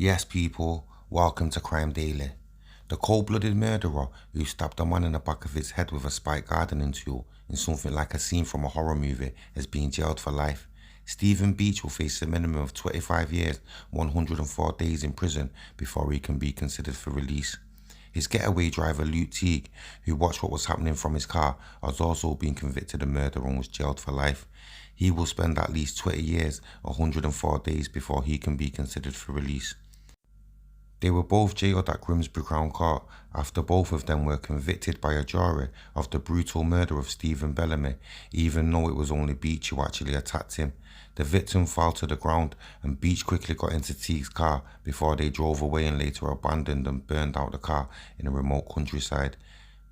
Yes, people, welcome to Crime Daily. The cold-blooded murderer who stabbed a man in the back of his head with a spiked gardening tool in something like a scene from a horror movie has been jailed for life. Stephen Beach will face a minimum of 25 years, 104 days in prison before he can be considered for release. His getaway driver Luke Teague, who watched what was happening from his car, has also been convicted of murder and was jailed for life. He will spend at least 20 years, 104 days before he can be considered for release. They were both jailed at Grimsby Crown Court after both of them were convicted by a jury of the brutal murder of Stephen Bellamy, even though it was only Beach who actually attacked him. The victim fell to the ground and Beach quickly got into Teague's car before they drove away and later abandoned and burned out the car in a remote countryside.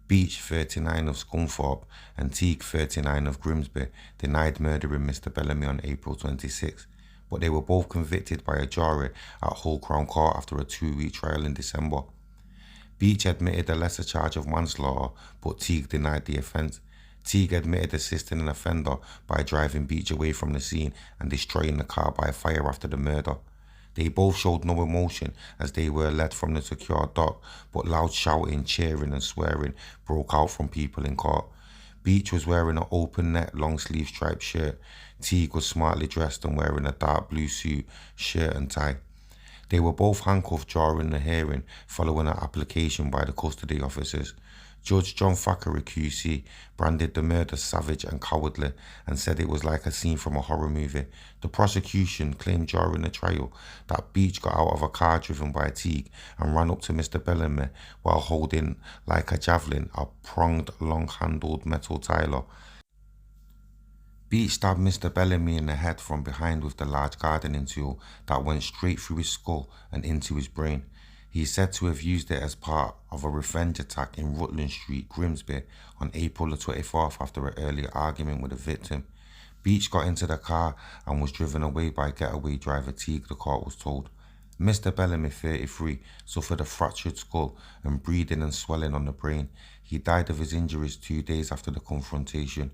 Beach, 39 of Scunthorpe, and Teague, 39 of Grimsby, denied murdering Mr. Bellamy on April 26, but they were both convicted by a jury at Hull Crown Court after a 2-week trial in December. Beach admitted a lesser charge of manslaughter, but Teague denied the offence. Teague admitted assisting an offender by driving Beach away from the scene and destroying the car by fire after the murder. They both showed no emotion as they were led from the secure dock, but loud shouting, cheering and swearing broke out from people in court. Beach was wearing an open-neck, long-sleeve striped shirt. Teague was smartly dressed and wearing a dark blue suit, shirt and tie. They were both handcuffed during the hearing following an application by the custody officers. Judge John Thackeray QC branded the murder savage and cowardly and said it was like a scene from a horror movie. The prosecution claimed during the trial that Beach got out of a car driven by Teague and ran up to Mr. Bellamy while holding, like a javelin, a pronged, long-handled metal tiler. Beach stabbed Mr. Bellamy in the head from behind with the large gardening tool that went straight through his skull and into his brain. He is said to have used it as part of a revenge attack in Rutland Street, Grimsby, on April the 24th after an earlier argument with the victim. Beach got into the car and was driven away by getaway driver Teague, the court was told. Mr. Bellamy, 33, suffered a fractured skull and bleeding and swelling on the brain. He died of his injuries 2 days after the confrontation.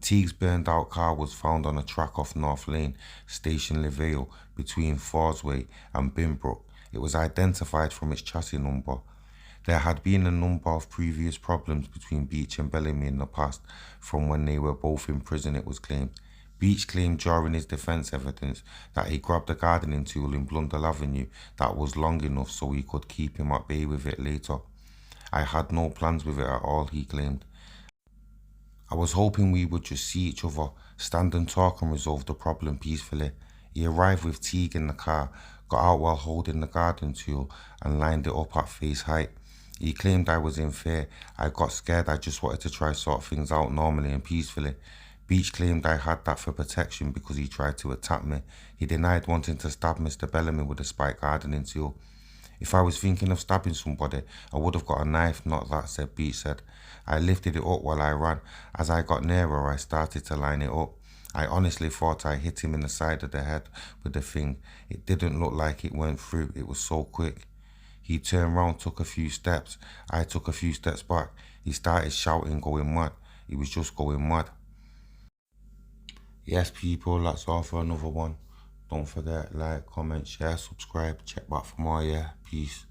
Teague's burned out car was found on a track off North Lane, Station Vale, between Forsway and Binbrook. It was identified from its chassis number. There had been a number of previous problems between Beach and Bellamy in the past, from when they were both in prison, it was claimed. Beach claimed during his defence evidence that he grabbed a gardening tool in Blundell Avenue that was long enough so he could keep him at bay with it later. I had no plans with it at all, he claimed. I was hoping we would just see each other, stand and talk and resolve the problem peacefully. He arrived with Teague in the car, got out while holding the garden tool and lined it up at face height. He claimed I was in fear. I got scared. I just wanted to try sort things out normally and peacefully. Beach claimed I had that for protection because he tried to attack me. He denied wanting to stab Mr. Bellamy with a spiked gardening tool. If I was thinking of stabbing somebody, I would have got a knife, not that, said Beach said. I lifted it up while I ran. As I got nearer, I started to line it up. I honestly thought I hit him in the side of the head with the thing. It didn't look like it went through. It was so quick. He turned round, took a few steps. I took a few steps back. He started shouting, going mad. He was just going mad. Yes, people, that's all for another one. Don't forget, like, comment, share, subscribe, check back for more, yeah. Peace.